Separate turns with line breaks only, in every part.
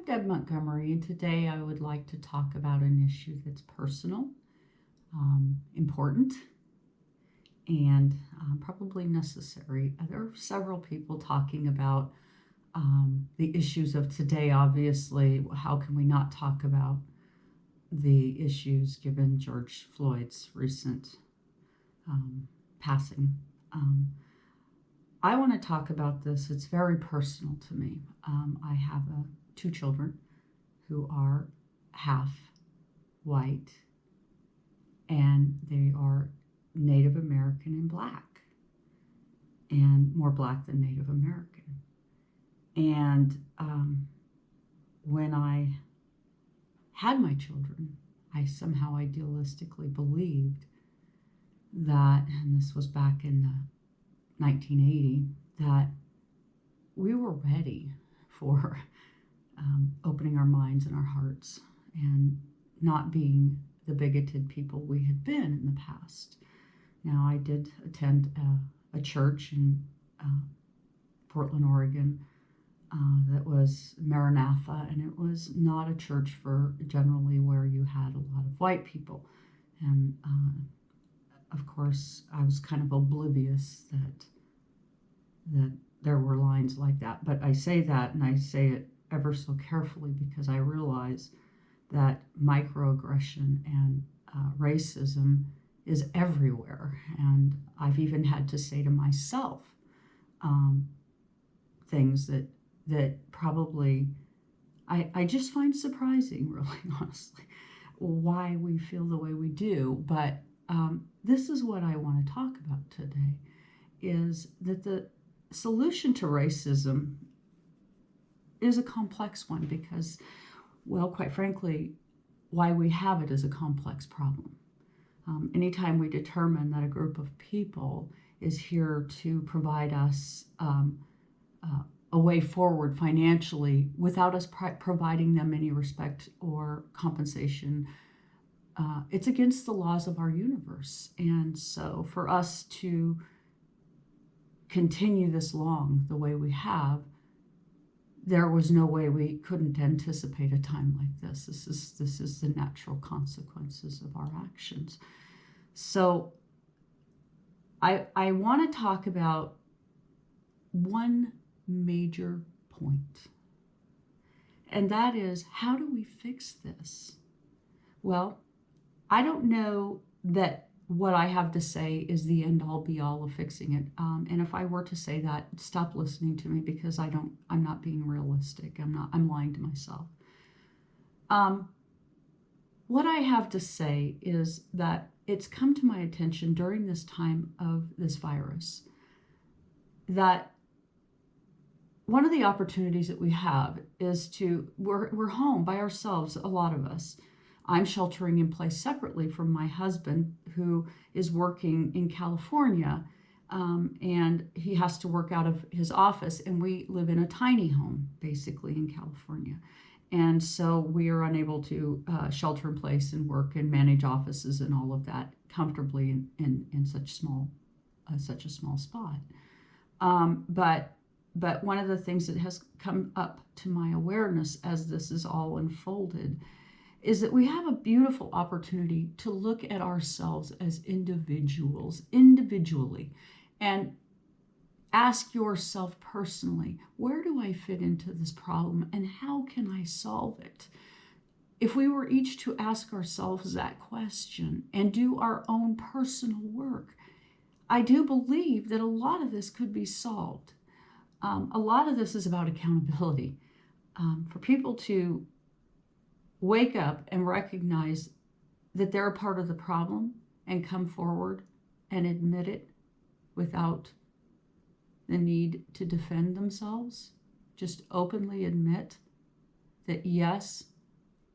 I'm Deb Montgomery, and today I would like to talk about an issue that's personal, important, and probably necessary. There are several people talking about the issues of today, obviously. How can we not talk about the issues given George Floyd's recent passing? I want to talk about this. It's very personal to me. I have two children who are half white, and they are Native American and Black, and more Black than Native American. And when I had my children, I somehow idealistically believed that, and this was back in 1980, that we were ready for opening our minds and our hearts and not being the bigoted people we had been in the past. Now, I did attend a church in Portland, Oregon, that was Maranatha, and it was not a church for generally where you had a lot of white people. And of course, I was kind of oblivious that there were lines like that. But I say that, and I say it ever so carefully, because I realize that microaggression and racism is everywhere. And I've even had to say to myself things that probably I just find surprising, really, honestly, why we feel the way we do. But this is what I want to talk about today, is that the solution to racism is a complex one because, well, quite frankly, why we have it is a complex problem. Anytime we determine that a group of people is here to provide us a way forward financially without us providing them any respect or compensation, it's against the laws of our universe. And so for us to continue this long the way we have, there was no way we couldn't anticipate a time like this. This is the natural consequences of our actions. So I want to talk about one major point, and that is, how do we fix this? Well, I don't know that what I have to say is the end all be all of fixing it. And if I were to say that, stop listening to me, because I'm not being realistic. I'm lying to myself. What I have to say is that it's come to my attention during this time of this virus that one of the opportunities that we have is we're home by ourselves, a lot of us. I'm sheltering in place separately from my husband, who is working in California, and he has to work out of his office, and we live in a tiny home, basically, in California. And so we are unable to shelter in place and work and manage offices and all of that comfortably in such a small spot. But one of the things that has come up to my awareness as this is all unfolded is that we have a beautiful opportunity to look at ourselves as individuals, individually, and ask yourself personally, where do I fit into this problem and how can I solve it? If we were each to ask ourselves that question and do our own personal work, I do believe that a lot of this could be solved. A lot of this is about accountability. For people to wake up and recognize that they're a part of the problem and come forward and admit it without the need to defend themselves. Just openly admit that, yes,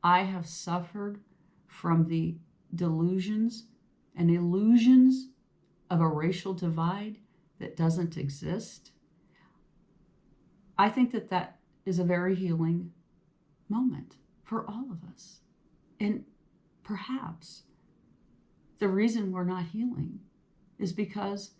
I have suffered from the delusions and illusions of a racial divide that doesn't exist. I think that is a very healing moment for all of us. And perhaps the reason we're not healing is because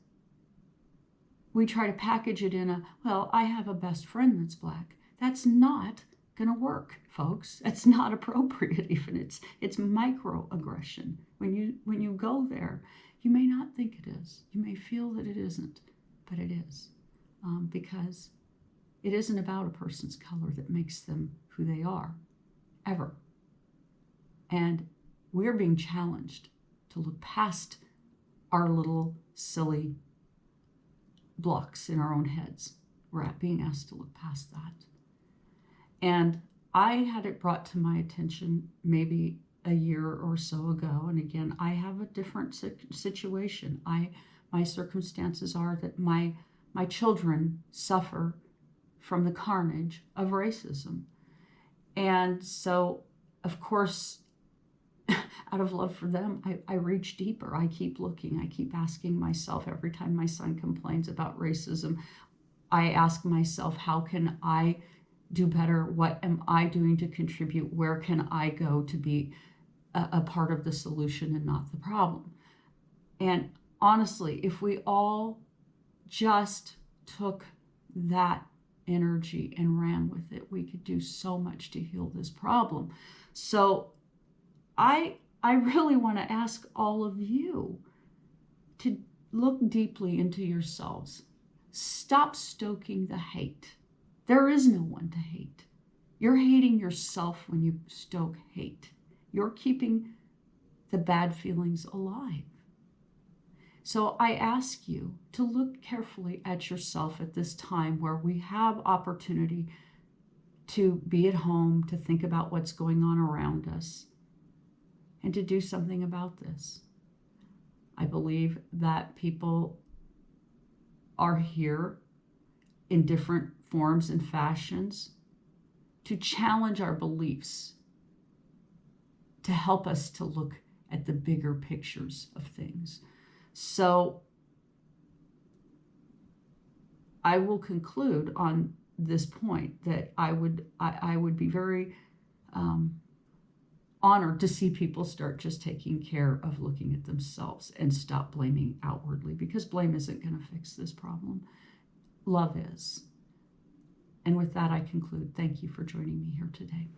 we try to package it in well, I have a best friend that's Black. That's not going to work, folks. It's not appropriate even. It's microaggression. When you go there, you may not think it is. You may feel that it isn't, but it is. Because it isn't about a person's color that makes them who they are, ever. And we're being challenged to look past our little silly blocks in our own heads. We're being asked to look past that. And I had it brought to my attention maybe a year or so ago. And again, I have a different situation. My circumstances are that my children suffer from the carnage of racism. And so, of course, out of love for them, I reach deeper. I keep looking. I keep asking myself every time my son complains about racism, I ask myself, how can I do better? What am I doing to contribute? Where can I go to be a part of the solution and not the problem? And honestly, if we all just took that energy and ran with it, we could do so much to heal this problem. So I really want to ask all of you to look deeply into yourselves. Stop stoking the hate. There is no one to hate. You're hating yourself when you stoke hate. You're keeping the bad feelings alive. So I ask you to look carefully at yourself at this time where we have opportunity to be at home, to think about what's going on around us, and to do something about this. I believe that people are here in different forms and fashions to challenge our beliefs, to help us to look at the bigger pictures of things. So I will conclude on this point that I would be very honored to see people start just taking care of looking at themselves and stop blaming outwardly, because blame isn't going to fix this problem. Love is. And with that, I conclude. Thank you for joining me here today.